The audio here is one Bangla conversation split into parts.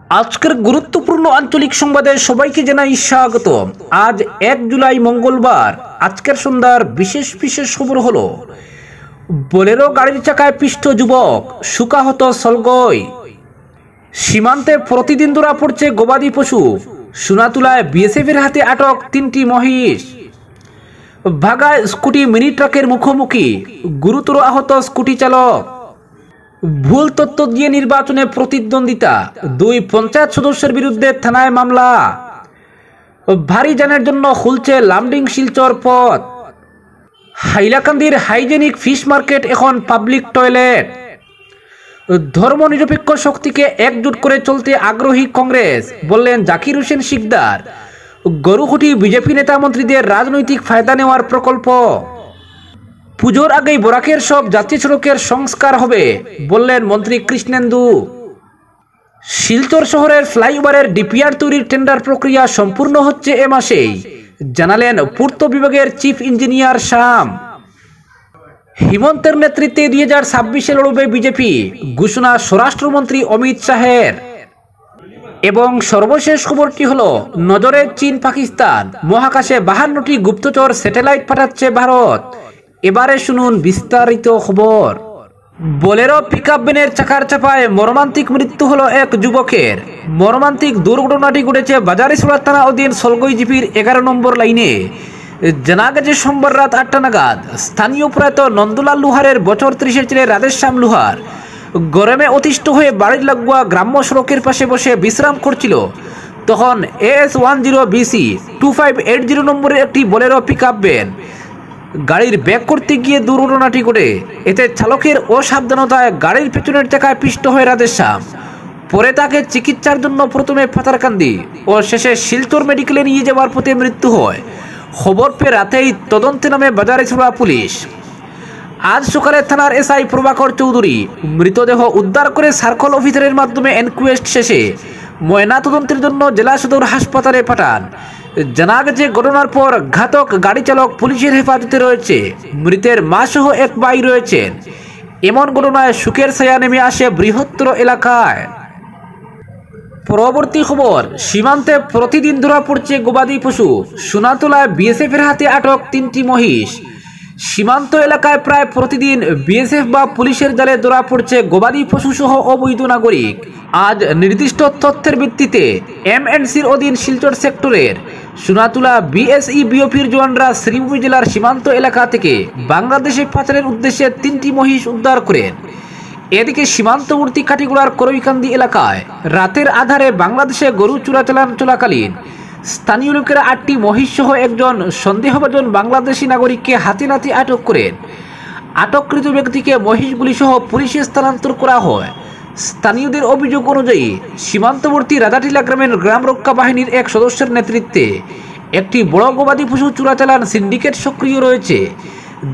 আজকের গুরুত্বপূর্ণ আঞ্চলিক সংবাদে সবাইকে জানাই স্বাগত। আজ 1 জুলাই মঙ্গলবার। আজকের সন্ধ্যার বিশেষ বিশেষ খবর হলো, বোলেরো গাড়ির চাকায় পিষ্ট যুবক, শোকাহত সলগই। সীমান্তে প্রতিদিন ধরা পড়ছে গবাদি পশু। সোনাতুলায় বিএসএফের হাতে আটক 3টি মহিষ। ভাগায় স্কুটি মিনি ট্রাকের মুখোমুখি, গুরুতর আহত স্কুটি চালক। ভুল তথ্য দিয়ে নির্বাচনে প্রতিদ্বন্দ্বিতা, 2 পঞ্চায়েত সদস্যের বিরুদ্ধে থানায় মামলা। ভারী যানের জন্য খুলছে লামডিং শিলচর পথ। হাইলাকান্দির হাইজেনিক ফিশ মার্কেট এখন পাবলিক টয়লেট। ধর্মনিরপেক্ষ শক্তিকে একজোট করে চলতে আগ্রহী কংগ্রেস, বললেন জাকির হোসেন শিকদার। গরুহুটি বিজেপি নেতা মন্ত্রীদের রাজনৈতিক ফায়দা নেওয়ার প্রকল্প। পুজোর আগেই বরাকের সব জাতীয় সড়কের সংস্কার হবে, বললেন মন্ত্রী কৃষ্ণেন্দু। শিলচর শহরের ফ্লাইওভারের ডিপিআর তৈরির টেন্ডার প্রক্রিয়া সম্পূর্ণ হচ্ছে এ মাসেই, জানালেন পূর্ত বিভাগের চিফ ইঞ্জিনিয়ার শাম। হিমন্তের নেতৃত্বে 2026-এ লড়বে বিজেপি, ঘোষণা স্বরাষ্ট্রমন্ত্রী অমিত শাহের। এবং সর্বশেষ খবরটি হলো, নজরে চীন পাকিস্তান, মহাকাশে 52টি গুপ্তচর স্যাটেলাইট পাঠাচ্ছে ভারত। এবারে শুনুন বিস্তারিত খবর। বোলেরো পিকআপ ভ্যানের চাকার চাপায় মর্মান্তিক মৃত্যু হলো এক যুবকের। মর্মান্তিক দুর্ঘটনাটি ঘটেছে বাজারিছড়া থানা অধীন সলগই জিপির 11 নম্বর লাইনে। জানা গেছে সোমবার রাত 8টা নাগাদ স্থানীয় প্রয়াত নন্দলাল লুহারের বছর 30-এর ছেলে রাধেশ্যাম লুহার গরমে অতিষ্ঠ হয়ে বাড়ির লাগোয়া গ্রাম্য সড়কের পাশে বসে বিশ্রাম করছিল। তখন AS10BC 2580 নম্বরের একটি বোলেরো পিকআপ ভ্যান গাড়ির ব্যাক করতে গিয়ে দুর্ঘটনাটি ঘটে। এতে চালকের অসাবধানতায় গাড়ির পেছনের চাকায় পিষ্ট হয়ে রাধেশ্যাম। পরে তাকে চিকিৎসার জন্য প্রথমে পাতারকান্দি ও শেষে শিলচর মেডিকেলে নিয়ে যাওয়ার পথে মৃত্যু হয়। খবর পেয়ে রাতেই তদন্তে নামে বাজারিছড়া পুলিশ। আজ সকালে থানার এসআই প্রভাকর চৌধুরী মৃতদেহ উদ্ধার করে সার্কল অফিসারের মাধ্যমে এনকোয়েস্ট শেষে ময়না তদন্তের জন্য জেলা সদর হাসপাতালে পাঠান। জানা গেছে ঘটনার পর ঘাতক গাড়ি চালক পুলিশের হেফাজতে রয়েছে। মৃতের মা সহ এক ভাই রয়েছেন। এমন ঘটনায় শোকের ছায়া নেমে আসে বৃহত্তর এলাকায়। পরবর্তী খবর, সীমান্তে প্রতিদিন ধরা পড়ছে গবাদি পশু। সোনাতলায় বিএসএফের হাতে আটক 3টি মহিষ। সীমান্ত এলাকায় প্রায় প্রতিদিন বিএসএফ বা পুলিশের জালে ধরা পড়ছে গবাদি পশু সহ অবৈধ নাগরিক। আজ নির্দিষ্ট তথ্যের ভিত্তিতে MNCর অধীন শিলচর সেক্টরের সোনাতুলা BSE-BOPর জওয়ানরা শ্রীভূমি জেলার সীমান্ত এলাকা থেকে বাংলাদেশে পাচারের উদ্দেশ্যে 3টি মহিষ উদ্ধার করেন। এদিকে সীমান্তবর্তী কাটিগড়ার করইকান্দি এলাকায় রাতের আধারে বাংলাদেশে গরু চোরাচালান চলাকালীন স্থানীয় লোকেরা 8টি মহিষ সহ একজন সন্দেহভাজন বাংলাদেশি নাগরিককে হাতে নাতে আটক করেন। আটককৃত ব্যক্তিকে মহিষগুলি সহ পুলিশে স্থানান্তর করা হয়। স্থানীয়দের অভিযোগ অনুযায়ী সীমান্তবর্তী রাজাটিলা গ্রামের গ্রাম রক্ষা বাহিনীর এক সদস্যের নেতৃত্বে একটি বড় গবাদি পশু চোরাচালান সিন্ডিকেট সক্রিয় রয়েছে।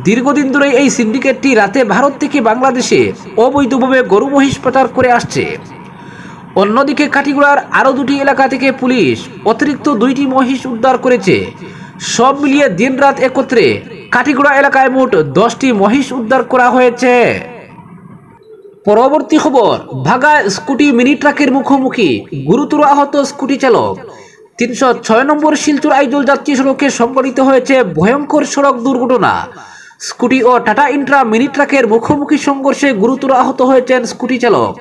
দীর্ঘদিন ধরে এই সিন্ডিকেটটি রাতে ভারত থেকে বাংলাদেশে অবৈধভাবে গরু মহিষ পাচার করে আসছে। অন্যদিকে কাটিগড়ার আরও 2টি এলাকা থেকে পুলিশ অতিরিক্ত 2টি মহিষ উদ্ধার করেছে। সব মিলিয়ে দিনরাত একত্রে কাটিগড়া এলাকায় মোট 10টি মহিষ উদ্ধার করা হয়েছে। পরবর্তী খবর, ভাগায় স্কুটি মিনি ট্রাকের মুখোমুখি, গুরুতর আহত স্কুটি চালক। 306 নম্বর শিলচর আইজল জাতীয় সড়কে সংঘটিত হয়েছে ভয়ঙ্কর সড়ক দুর্ঘটনা। স্কুটি ও টাটা ইন্ট্রা মিনি ট্রাকের মুখোমুখি সংঘর্ষে গুরুতর আহত হয়েছেন স্কুটি চালক।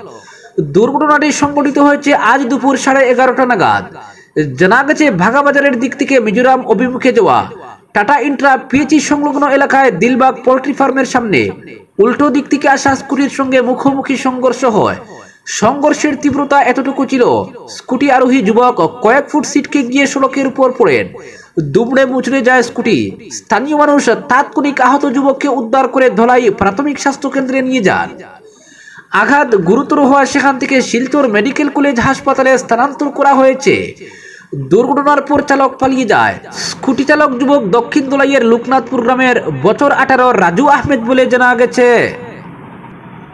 দুর্ঘটনাটি সংঘটিত হয়েছে আজ দুপুর 11:30 নাগাদ। জানা গেছে ভাগাবাজারের দিক থেকে মিজোরাম অভিমুখে যাওয়া টাটা ইন্ট্রা পিএচই সংলগ্ন এলাকায় দিলবাগ পোল্ট্রি ফার্মের সামনে উল্টো দিক থেকে আসা স্কুটির সঙ্গে মুখোমুখি সংঘর্ষ হয়। সংঘর্ষের তীব্রতা এতটুকু ছিল, স্কুটি আরোহী যুবক কয়েক ফুট ছিটকে গিয়ে সড়কের উপর পড়েন। দুমড়ে মুচড়ে যায় স্কুটি। স্থানীয় মানুষ তাৎক্ষণিক আহত যুবককে উদ্ধার করে ধলাই প্রাথমিক স্বাস্থ্য কেন্দ্রে নিয়ে যান। আঘাত গুরুতর হওয়া সেখান থেকে শিলচর মেডিকেল কলেজ হাসপাতালে স্থানান্তর করা হয়েছে। দুর্ঘটনার পর চালক পালিয়ে যায়। স্কুটি চালক যুবক দক্ষিণ দোলাইয়ের লোকনাথপুর গ্রামের বছর 18 রাজু আহমেদ বলে জানা গেছে।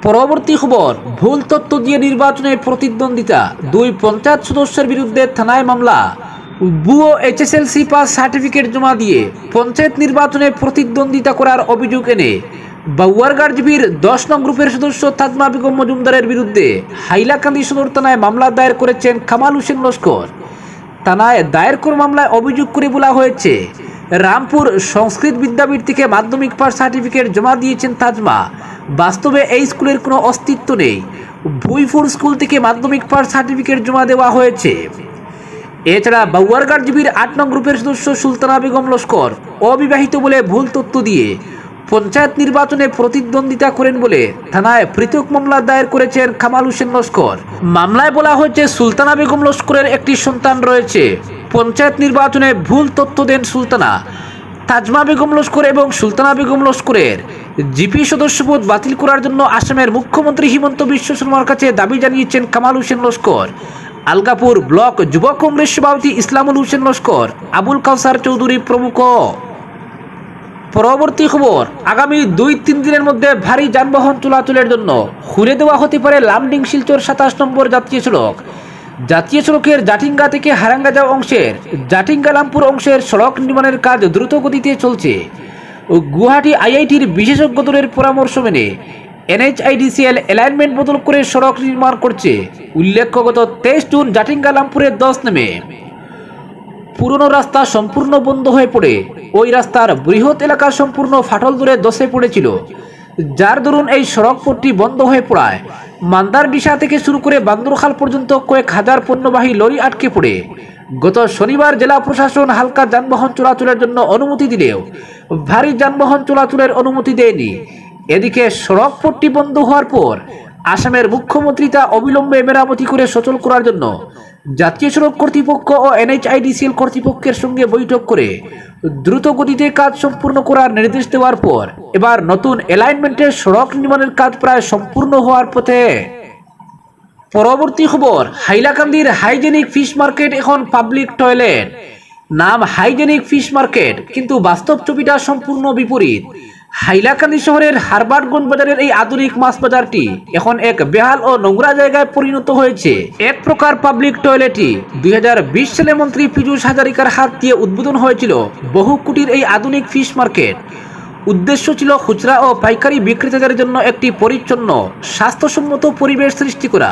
পরবর্তী খবর, ভুল তথ্য দিয়ে নির্বাচনে প্রতিদ্বন্দ্বিতা, 2 পঞ্চায়েত সদস্যের বিরুদ্ধে থানায় মামলা। ভুয়ো HSLC পাস সার্টিফিকেট জমা দিয়ে পঞ্চায়েত নির্বাচনে প্রতিদ্বন্দ্বিতা করার অভিযোগ এনে বাউয়ারগাড় জিপির 10 নং গ্রুপের সদস্য তাজমা বেগম মজুমদারের বিরুদ্ধে হাইলাকান্দি সদর থানায় মামলা দায়ের করেছেন কামাল হোসেন লস্কর। থানায় দায়ের করা মামলায় অভিযোগ করে বলা হয়েছে, রামপুর সংস্কৃত বিদ্যাপীঠ থেকে মাধ্যমিক পাস সার্টিফিকেট জমা দিয়েছেন তাজমা। বাস্তবে এই স্কুলের কোনো অস্তিত্ব নেই। ভুইপুর স্কুল থেকে মাধ্যমিক পাস সার্টিফিকেট জমা দেওয়া হয়েছে। এছাড়া বাউয়ারগাড় জিপির 8 নং গ্রুপের সদস্য সুলতানা বেগম লস্কর অবিবাহিত বলে ভুল তথ্য দিয়ে পঞ্চায়েত নির্বাচনে প্রতিদ্বন্দ্বিতা করেন বলে থানায় পৃথক মামলা দায়ের করেছেন কামাল হোসেন লস্কর। মামলায় বলা হয়েছে, সুলতানা বেগম লস্করের একটি সন্তান রয়েছে। পঞ্চায়েত নির্বাচনে ভুল তথ্য দেন সুলতানা। তাজমা বেগম লস্কর এবং সুলতানা বেগম লস্করের জিপি সদস্যপদ বাতিল করার জন্য আসামের মুখ্যমন্ত্রী হিমন্ত বিশ্ব শর্মার কাছে দাবি জানিয়েছেন কামাল হোসেন লস্কর। আলগাপুর ব্লক যুব কংগ্রেস সভাপতি ইসলামুল হোসেন লস্কর, আবুল কাউসার চৌধুরী প্রমুখ। পরবর্তী খবর, আগামী 2-3 দিনের মধ্যে ভারী যানবাহন চলাচলের জন্য খুলে দেওয়া হতে পারে লামডিং শিলচর 27 নম্বর জাতীয় সড়ক। জাতীয় সড়কের জাটিঙ্গা থেকে হারাঙ্গা যাওয়া অংশের জাটিঙ্গা লামপুর অংশের সড়ক নির্মাণের কাজ দ্রুত গতিতে চলছে। গুয়াহাটি আইআইটির বিশেষজ্ঞ দলের পরামর্শ মেনে NHIDCL অ্যালাইনমেন্ট বদল করে সড়ক নির্মাণ করছে। উল্লেখ্য, গত 23 জুন জাটিঙ্গা লামপুরের 10 নেমে পুরনো রাস্তা সম্পূর্ণ বন্ধ হয়ে পড়ে ওই রাস্তার বৃহৎ এলাকা সম্পূর্ণ ফাটল ধরে ধসে পড়েছিল, যার দরুন এই সড়ক পথটি বন্ধ হয়ে পড়ায় মান্দারডিসা থেকে শুরু করে বান্দরখাল পর্যন্ত কয়েক হাজার পণ্যবাহী লরি আটকে পড়ে গত শনিবার জেলা প্রশাসন হালকা যানবাহন চলাচলের জন্য অনুমতি দিলেও ভারী যানবাহন চলাচলের অনুমতি দেয়নি। এদিকে সড়ক পথটি বন্ধ হওয়ার পর আসামের মুখ্যমন্ত্রী তা অবিলম্বে মেরামতি করে সচল করার জন্য জাতীয় সড়ক কর্তৃপক্ষ ও NHIDCL কর্তৃপক্ষের সঙ্গে বৈঠক করে দ্রুত গতিতে কাজ সম্পূর্ণ করার নির্দেশ দেওয়ার পর এবার নতুন অ্যালাইনমেন্টের সড়ক নির্মাণের কাজ প্রায় সম্পূর্ণ হওয়ার পথে। পরবর্তী খবর, হাইলাকান্দির হাইজেনিক ফিশ মার্কেট এখন পাবলিক টয়লেট। নাম হাইজেনিক ফিশ মার্কেট, কিন্তু বাস্তব ছবিটা সম্পূর্ণ বিপরীত। হাইলাকান্দি শহরের হারবার্টগঞ্জ বাজারের এই আধুনিক মাছ বাজারটি এখন এক বেহাল ও নোংরা জায়গায় পরিণত হয়েছে। এক প্রকার পাবলিক টয়লেটই 2020 সালে মন্ত্রী পীযূষ হাজারিকার হাত দিয়ে উদ্বোধন হয়েছিল বহু কোটির এই আধুনিক ফিশ মার্কেট। উদ্দেশ্য ছিল খুচরা ও পাইকারি বিক্রেতাদের জন্য একটি পরিচ্ছন্ন স্বাস্থ্যসম্মত পরিবেশ সৃষ্টি করা,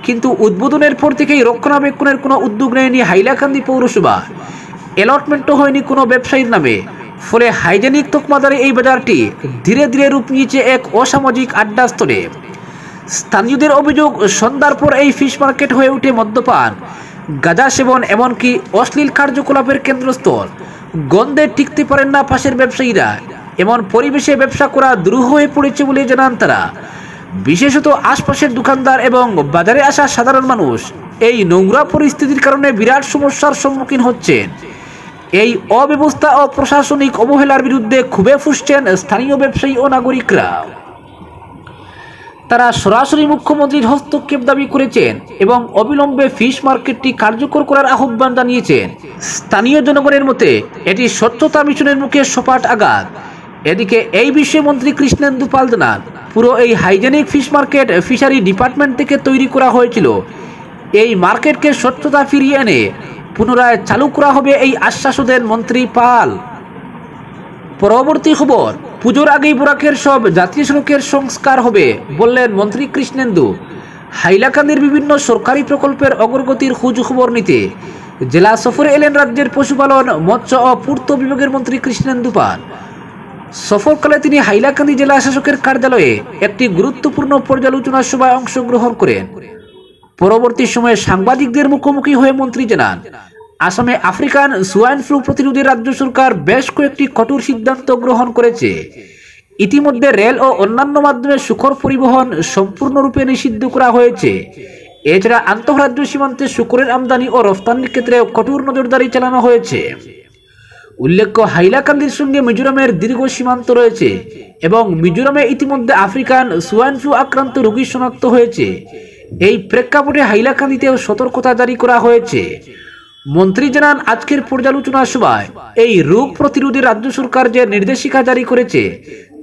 কিন্তু উদ্বোধনের পর থেকেই রক্ষণাবেক্ষণের কোনো উদ্যোগ নেয়নি হাইলাকান্দি পৌরসভা। অ্যালটমেন্টও হয়নি কোনো ব্যবসায়ীর নামে। ফলে হাইজেনিক তকমাদারে এই বাজারটি ধীরে ধীরে রূপ নিয়েছে এক অসামাজিক আড্ডাস্থলে। স্থানীয়দের অভিযোগ, সন্ধ্যার পর এই ফিশ মার্কেট হয়ে ওঠে মদ্যপান, গাঁজা সেবন, এমনকি অশ্লীল কার্যকলাপের কেন্দ্রস্থল। গন্ধে টিকতে পারেন না পাশের ব্যবসায়ীরা। এমন পরিবেশে ব্যবসা করা দুরূহ হয়ে পড়েছে বলে জানান তারা। বিশেষত আশপাশের দোকানদার এবং বাজারে আসা সাধারণ মানুষ এই নোংরা পরিস্থিতির কারণে বিরাট সমস্যার সম্মুখীন হচ্ছেন। এই অব্যবস্থা ও প্রশাসনিক অবহেলার বিরুদ্ধে ক্ষোভে ফুঁসছেন স্থানীয় ব্যবসায়ী ও নাগরিকরা। তারা সরাসরি মুখ্যমন্ত্রীর হস্তক্ষেপ দাবি করেছেন এবং অবিলম্বে ফিশ মার্কেটটি কার্যকর করার আহ্বান জানিয়েছেন। স্থানীয় জনগণের মতে এটি স্বচ্ছতা মিশনের মুখে সপাট আঘাত। এদিকে এই বিষয়ে মন্ত্রী কৃষ্ণেন্দু পাল জানান, পুরো এই hygienic fish market fishery department থেকে তৈরি করা হয়েছিল। এই মার্কেটকে স্বচ্ছতা ফিরিয়ে এনে পুনরায় চালু করা হবে, এই আশ্বাসও দেন মন্ত্রী পাল। পরবর্তী খবর, পুজোর আগেই বরাকের সব জাতীয় সড়কের সংস্কার হবে বললেন মন্ত্রী কৃষ্ণেন্দু। হাইলাকান্দির বিভিন্ন সরকারি প্রকল্পের অগ্রগতির খোঁজ খবর নিতে জেলা সফরে এলেন রাজ্যের পশুপালন, মৎস্য ও পূর্ত বিভাগের মন্ত্রী কৃষ্ণেন্দু পাল। সফরকালে তিনি হাইলাকান্দি জেলা শাসকের কার্যালয়ে একটি গুরুত্বপূর্ণ পর্যালোচনা সভায় অংশগ্রহণ করেন। পরবর্তী সময়ে সাংবাদিকদের মুখোমুখি হয়ে মন্ত্রী জানান, আসামে আফ্রিকান সোয়াইন ফ্লু প্রতিরোধে রাজ্য সরকার বেশ কয়েকটি কঠোর সিদ্ধান্ত গ্রহণ করেছে। ইতিমধ্যে রেল ও অন্যান্য মাধ্যমে শূকর পরিবহন সম্পূর্ণরূপে নিষিদ্ধ করা হয়েছে। এছাড়া আন্তঃরাজ্য সীমান্তে শূকরের আমদানি ও রফতানির ক্ষেত্রে কঠোর নজরদারি চালানো হয়েছে। উল্লেখ্য, হাইলাকান্দির সঙ্গে মিজোরামের দীর্ঘ সীমান্ত রয়েছে এবং মিজোরামে ইতিমধ্যে আফ্রিকান সোয়াইন ফ্লু আক্রান্ত রোগী শনাক্ত হয়েছে। এই প্রেক্ষাপটে হাইলাকান্দিতেও সতর্কতা জারি করা হয়েছে। মন্ত্রী জানান, আজকের পর্যালোচনা সভায় এই রোগ প্রতিরোধে রাজ্য সরকার যে নির্দেশিকা জারি করেছে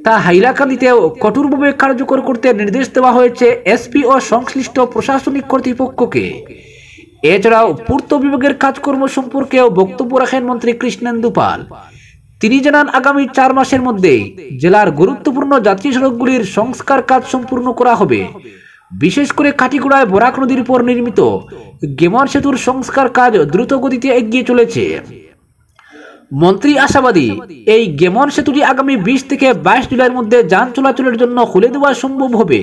তা হাইলাকান্দিতেও কঠোরভাবে কার্যকর করতে নির্দেশ দেওয়া হয়েছে এসপি ও সংশ্লিষ্ট প্রশাসনিক কর্তৃপক্ষকে। এছাড়াও পূর্ত বিভাগের কাজকর্ম সম্পর্কেও বক্তব্য রাখেন মন্ত্রী কৃষ্ণেন্দু পাল। তিনি জানান আগামী 4 মাসের মধ্যে জেলার গুরুত্বপূর্ণ জাতীয় সড়কগুলির সংস্কার কাজ সম্পূর্ণ করা হবে। বিশেষ করে কাটিগড়ায় বরাক নদীর উপর নির্মিত গেমন সেতুর সংস্কার কাজ দ্রুত গতিতে এগিয়ে চলেছে। মন্ত্রী আশাবাদী এই গেমন সেতুটি আগামী 20 থেকে 22 জুলাইয়ের মধ্যে যান চলাচলের জন্য খুলে দেওয়া সম্ভব হবে।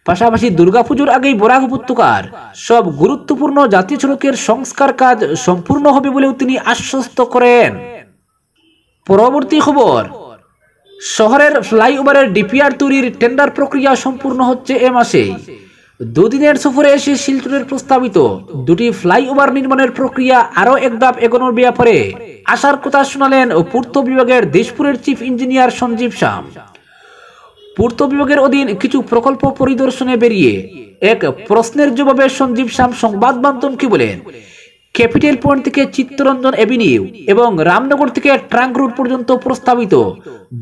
পাশাপাশি দুর্গাপুজোর আগেই বরাক উপত্যকার সব গুরুত্বপূর্ণ জাতীয় সড়কের সংস্কার কাজ সম্পূর্ণ হবে বলেও তিনি আশ্বস্ত করেন। পরবর্তী খবর, শহরের ফ্লাইওভারের ডিপিআর তৈরির টেন্ডার প্রক্রিয়া সম্পূর্ণ হচ্ছে এ মাসেই। দুদিনের সফরে এসে শিলচরের প্রস্তাবিত 2টি ফ্লাইওভার নির্মাণের প্রক্রিয়া আরও এক ধাপ এগোনোর ব্যাপারে আশার কথা শোনালেন পূর্ত বিভাগের দিশপুরের চিফ ইঞ্জিনিয়ার সঞ্জীব শাম। পূর্ত বিভাগের অধীন কিছু প্রকল্প পরিদর্শনে বেরিয়ে এক প্রশ্নের জবাবে সঞ্জীব শাম সংবাদ মাধ্যমকে বলেন, ক্যাপিটাল পয়েন্ট থেকে চিত্তরঞ্জন এভিনিউ এবং রামনগর থেকে ট্রাঙ্ক রোড পর্যন্ত প্রস্তাবিত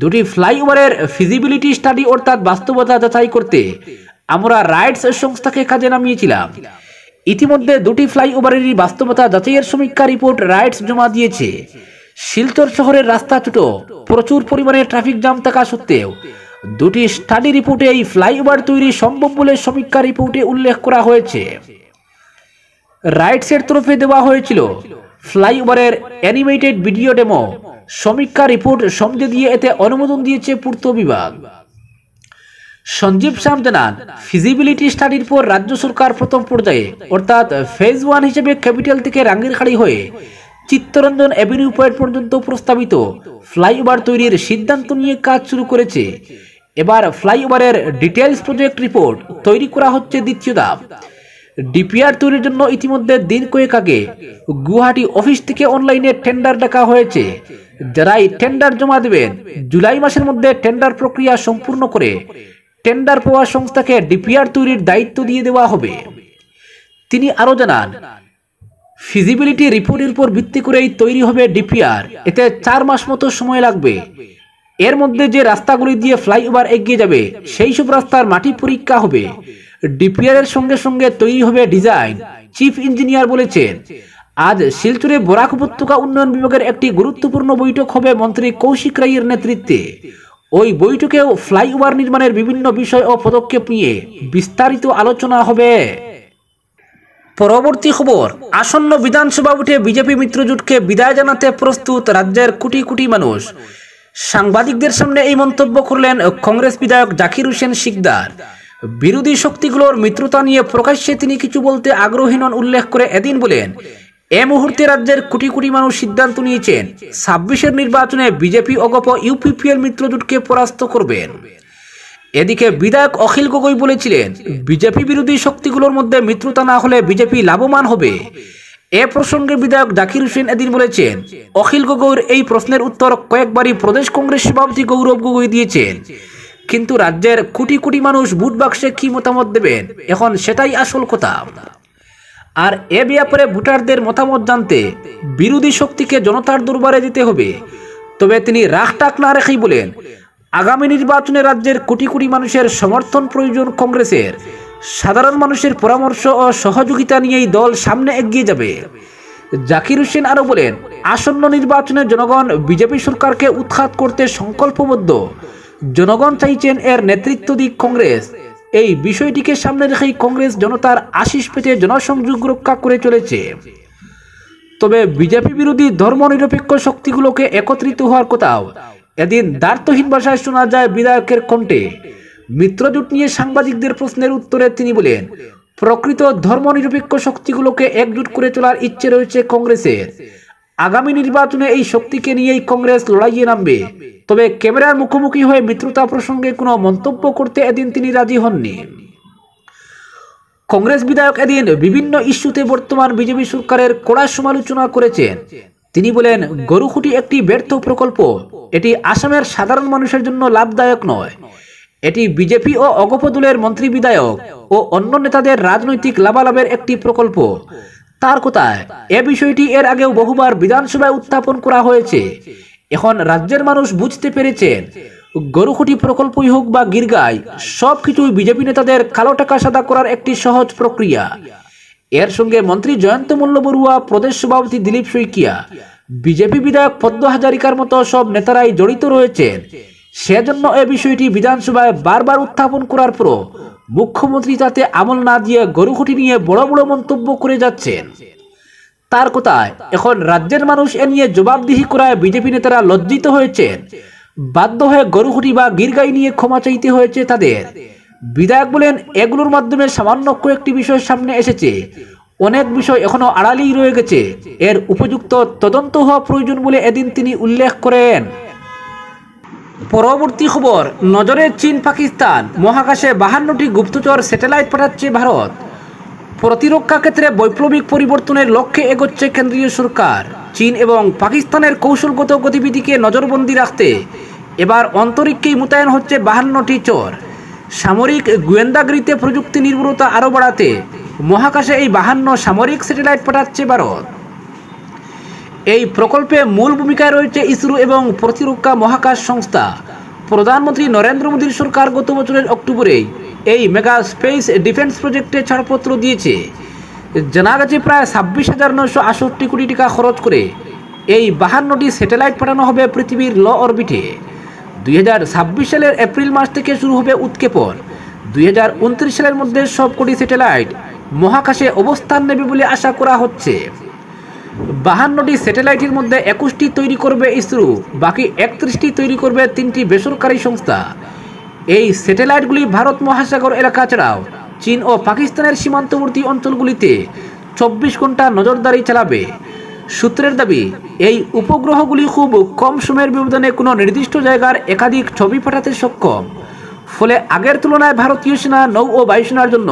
2টি ফ্লাইওভারের ফিজিবিলিটি স্টাডি অর্থাৎ বাস্তবতা যাচাই করতে আমরা রাইটস সংস্থাকে কাজে নামিয়েছিলাম। ইতিমধ্যে 2টি ফ্লাইওভারেরই বাস্তবতা যাচাইয়ের সমীক্ষা রিপোর্ট রাইটস জমা দিয়েছে। শিলচর শহরের রাস্তা ছোট, প্রচুর পরিমাণে ট্রাফিক জ্যাম থাকা সত্ত্বেও 2টি স্টাডি রিপোর্টে এই ফ্লাইওভার তৈরি সম্ভব বলে সমীক্ষা রিপোর্টে উল্লেখ করা হয়েছে। রাইটসের তরফে দেওয়া হয়েছিল ফ্লাইওভারের অ্যানিমেটেড ভিডিও ডেমো। সমীক্ষা রিপোর্ট সমঝে দিয়ে এতে অনুমোদন দিয়েছে পূর্ত বিভাগ। সঞ্জীব শাম জানান, ফিজিবিলিটি স্টাডির পর রাজ্য সরকার প্রথম পর্যায়ে অর্থাৎ ফেজ 1 হিসেবে ক্যাপিটাল থেকে রাঙ্গিরখাড়ি হয়ে চিত্তরঞ্জন এভিনিউ পয়েন্ট পর্যন্ত প্রস্তাবিত ফ্লাইওভার তৈরির সিদ্ধান্ত নিয়ে কাজ শুরু করেছে। এবার ফ্লাইওভারের ডিটেইলস প্রজেক্ট রিপোর্ট তৈরি করা হচ্ছে দ্বিতীয় ধাপ। ডিপিআর তৈরির জন্য ইতিমধ্যে দিন কয়েক আগে গুয়াহাটি অফিস থেকে অনলাইনে টেন্ডার ডাকা হয়েছে। যারাই টেন্ডার জমা দেবেন জুলাই মাসের মধ্যে টেন্ডার প্রক্রিয়া সম্পূর্ণ করে টেন্ডার পাওয়া সংস্থাকে ডিপিআর তৈরির দায়িত্ব দিয়ে দেওয়া হবে। তিনি আরো জানান, ফিজিবিলিটি রিপোর্টের উপর ভিত্তি করেই তৈরি হবে ডিপিআর। এতে 4 মাস মতো সময় লাগবে। এর মধ্যে যে রাস্তাগুলি দিয়ে ফ্লাইওভার এগিয়ে যাবে সেই সব রাস্তার মাটি পরীক্ষা হবে। ডিপিআর এর সঙ্গে সঙ্গে তৈরি হবে ডিজাইন। চিফ ইঞ্জিনিয়ার বলেছেন, আজ শিলচরে বরাক উপত্যকা উন্নয়ন বিভাগের একটি গুরুত্বপূর্ণ বৈঠক হবে মন্ত্রী কৌশিক রায়ের নেতৃত্বে। ওই বৈঠকেও ফ্লাইওভার নির্মাণের বিভিন্ন বিষয় ও পদক্ষেপ নিয়ে বিস্তারিত আলোচনা হবে। পরবর্তী খবর, আসন্ন বিধানসভা ভোটে বিজেপি মিত্রজোটকে বিদায় জানাতে প্রস্তুত রাজ্যের কোটি কোটি মানুষ। সাংবাদিকদের সামনে এই মন্তব্য করলেন কংগ্রেস বিধায়ক জাকির হোসেন শিকদার। বিরোধী শক্তিগুলোর মিত্রতা নিয়ে প্রকাশ্যে তিনি কিছু বলতে আগ্রহী নন উল্লেখ করে এদিন বলেন, এ মুহূর্তে রাজ্যের কোটি কোটি মানুষ সিদ্ধান্ত নিয়েছেন 26-এর নির্বাচনে বিজেপি অগপ ইউপিপিএল মিত্রজোটকে পরাস্ত করবেন। এদিকে বিধায়ক অখিল গগৈ বলেছিলেন, বিজেপি বিরোধী শক্তিগুলোর মধ্যে মিত্রতা না হলে বিজেপি লাভবান হবে। এ প্রসঙ্গে বিধায়ক জাকির হোসেন এদিন বলেছেন, অখিল গগৈর এই প্রশ্নের উত্তর কয়েকবারই প্রদেশ কংগ্রেস সভাপতি গৌরব গগৈ দিয়েছেন, কিন্তু রাজ্যের কোটি কোটি মানুষ ভোট বাক্সে কি মতামত দেবেন এখন সেটাই আসল কথা। আর এ ব্যাপারে ভোটারদের মতামত জানতে বিরোধী শক্তিকে জনতার দরবারে যেতে হবে। তবে তিনি রাগ টাক না রেখেই বলেন, আগামী নির্বাচনে রাজ্যের কোটি কোটি মানুষের সমর্থন প্রয়োজন কংগ্রেসের। সাধারণ মানুষের পরামর্শ ও সহযোগিতা নিয়েই দল সামনে এগিয়ে যাবে। জাকির হোসেন আরো বলেন, আসন্ন নির্বাচনে জনগণ বিজেপি সরকারকে উৎখাত করতে সংকল্পবদ্ধ। জনগণ চাইছেন এর নেতৃত্ব দিক কংগ্রেস। এই বিষয়টিকে সামনে রেখেই কংগ্রেস জনতার আশীষ পেতে জনসংযোগ রক্ষা করে চলেছে। তবে বিজেপি বিরোধী ধর্মনিরপেক্ষ শক্তিগুলোকে একত্রিত হওয়ার কথাও এদিন দ্বার্থহীন ভাষায় শোনা যায় বিধায়কের কণ্ঠে। মিত্রজোট নিয়ে সাংবাদিকদের প্রশ্নের উত্তরে তিনি বলেন, প্রকৃত ধর্মনিরপেক্ষ শক্তিগুলোকে একজোট করে চলার ইচ্ছে রয়েছে কংগ্রেসের। আগামী নির্বাচনে এই শক্তিকে নিয়েই কংগ্রেস লড়াইয়ে নামবে। তবে ক্যামেরার মুখোমুখি হয়ে মিত্রতা প্রসঙ্গে কোনো মন্তব্য করতে এদিন তিনি রাজি হননি। কংগ্রেস বিধায়ক এদিন বিভিন্ন ইস্যুতে বর্তমান বিজেপি সরকারের কড়া সমালোচনা করেছেন। তিনি বলেন, গরুখুঁটি একটি ব্যর্থ প্রকল্প। এটি আসামের সাধারণ মানুষের জন্য লাভদায়ক নয়। এটি বিজেপি ও অগপ দলের মন্ত্রী বিধায়ক ও অন্য নেতাদের রাজনৈতিক লাভালাভের একটি প্রকল্প। তার কথায় এ বিষয়টি এর আগেও বহুবার বিধানসভায় উত্থাপন করা হয়েছে। এখন রাজ্যের মানুষ বুঝতে পেরেছেন, গরুখুঁটি প্রকল্পই হোক বা গিরগাই, সবকিছুই বিজেপি নেতাদের কালো টাকা সাদা করার একটি সহজ প্রক্রিয়া। এর সঙ্গে মন্ত্রী জয়ন্ত মল্ল বড়ুয়া, প্রদেশ সভাপতি দিলীপ শইকিয়া, বিজেপি বিধায়ক পদ্ম হাজারিকার মতো সব নেতারাই জড়িত রয়েছেন। সেজন্য এ বিষয়টি বিধানসভায় বারবার উত্থাপন করার পরও মুখ্যমন্ত্রী তাতে আমল না দিয়ে গরুখুঁটি নিয়ে বড় বড় মন্তব্য করে যাচ্ছেন। তার কথায় এখন রাজ্যের মানুষ এ নিয়ে জবাবদিহি করায় বিজেপি নেতারা লজ্জিত হয়েছেন। বাধ্য হয়ে গরুখুঁটি বা গিরগাই নিয়ে ক্ষমা চাইতে হয়েছে তাদের। বিধায়ক বলেন, এগুলোর মাধ্যমে সামান্য কয়েকটি বিষয় সামনে এসেছে, অনেক বিষয় এখনো আড়ালেই রয়ে গেছে। এর উপযুক্ত তদন্ত হওয়া প্রয়োজন বলে এদিন তিনি উল্লেখ করেন। পরবর্তী খবর, নজরে চীন পাকিস্তান, মহাকাশে 52টি গুপ্তচর স্যাটেলাইট পাঠাচ্ছে ভারত। প্রতিরক্ষা ক্ষেত্রে বৈপ্লবিক পরিবর্তনের লক্ষ্যে এগোচ্ছে কেন্দ্রীয় সরকার। চীন এবং পাকিস্তানের কৌশলগত গতিবিধিকে নজরবন্দি রাখতে এবার অন্তরিক্ষেই মোতায়েন হচ্ছে 52টি চর। সামরিক গোয়েন্দাগিরিতে প্রযুক্তি নির্ভরতা আরও বাড়াতে মহাকাশে এই 52 সামরিক স্যাটেলাইট পাঠাচ্ছে ভারত। এই প্রকল্পে মূল ভূমিকায় রয়েছে ইসরো এবং প্রতিরক্ষা মহাকাশ সংস্থা। প্রধানমন্ত্রী নরেন্দ্র মোদীর সরকার গত বছরের অক্টোবরে এই মেগা স্পেস ডিফেন্স প্রজেক্টে ছাড়পত্র দিয়েছে। জানা গেছে প্রায় 26,968 কোটি টাকা খরচ করে এই 52টি স্যাটেলাইট পাঠানো হবে পৃথিবীর লো অরবিটে। 2026 সালের এপ্রিল মাস থেকে শুরু হবে উৎক্ষেপণ। 2029 সালের মধ্যে সবকটি স্যাটেলাইট মহাকাশে অবস্থান নেবে বলে আশা করা হচ্ছে। 52টি স্যাটেলাইটের মধ্যে 21টি তৈরি করবে ইসরো, বাকি 31টি তৈরি করবে 3টি বেসরকারি সংস্থা। এই স্যাটেলাইটগুলি ভারত মহাসাগর এলাকা ছাড়াও চীন ও পাকিস্তানের সীমান্তবর্তী অঞ্চলগুলিতে 24 ঘন্টা নজরদারি চালাবে। সূত্রের দাবি, এই উপগ্রহগুলি খুব কম সময়ের ব্যবধানে কোনো নির্দিষ্ট জায়গার একাধিক ছবি পাঠাতে সক্ষম। ফলে আগের তুলনায় ভারতীয় সেনা, নৌ ও বায়ুসেনার জন্য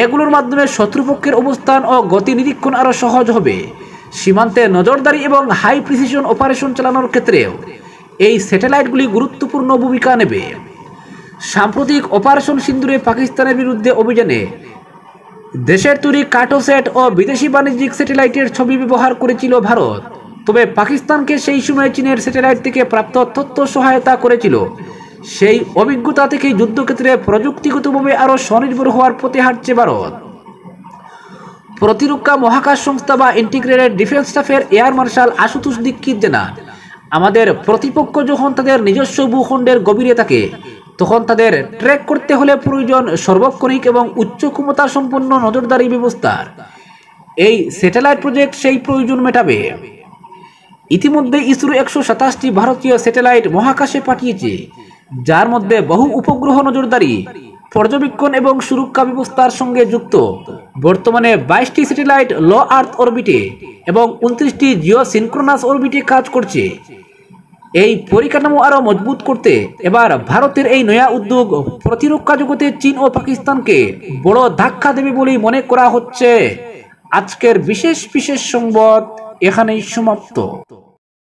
এগুলোর মাধ্যমে শত্রুপক্ষের অবস্থান ও গতি নিরীক্ষণ আরও সহজ হবে। সীমান্তে নজরদারি এবং হাই প্রিসিশন অপারেশন চালানোর ক্ষেত্রেও এই স্যাটেলাইটগুলি গুরুত্বপূর্ণ ভূমিকা নেবে। সাম্প্রতিক অপারেশন সিন্দুরে পাকিস্তানের বিরুদ্ধে অভিযানে দেশের তৈরি কার্টোস্যাট ও বিদেশি বাণিজ্যিক স্যাটেলাইটের ছবি ব্যবহার করেছিল ভারত। তবে পাকিস্তানকে সেই সময় চীনের স্যাটেলাইট থেকে প্রাপ্ত তথ্য সহায়তা করেছিল। সেই অভিজ্ঞতা থেকেই যুদ্ধক্ষেত্রে প্রযুক্তিগতভাবে আরও স্বনির্ভর হওয়ার পথে হাঁটছে ভারত। প্রতিরক্ষা মহাকাশ সংস্থা বা ইন্টিগ্রেটেড ডিফেন্স স্টাফের এয়ার মার্শাল আশুতোষ দীক্ষিত জানান, আমাদের প্রতিপক্ষ যখন তাদের নিজস্ব ভূখণ্ডের গভীরে থাকে তখন তাদের ট্র্যাক করতে হলে প্রয়োজন সর্বক্ষণিক এবং উচ্চ ক্ষমতা সম্পন্ন নজরদারি ব্যবস্থার। এই স্যাটেলাইট প্রজেক্ট সেই প্রয়োজন মেটাবে। ইতিমধ্যে ইসরো 127টি ভারতীয় স্যাটেলাইট মহাকাশে পাঠিয়েছে, যার মধ্যে বহু উপগ্রহ নজরদারি, পর্যবেক্ষণ এবং সুরক্ষা ব্যবস্থার সঙ্গে যুক্ত। বর্তমানে 22টি স্যাটেলাইট লো আর্থ অরবিটে এবং 29টি জিও সিনক্রোনাস অরবিটে কাজ করছে। এই পরিকাঠামো আরও মজবুত করতে এবার ভারতের এই নয়া উদ্যোগ প্রতিরক্ষা জগতে চীন ও পাকিস্তানকে বড় ধাক্কা দেবে বলেই মনে করা হচ্ছে। আজকের বিশেষ সংবাদ এখানেই সমাপ্ত।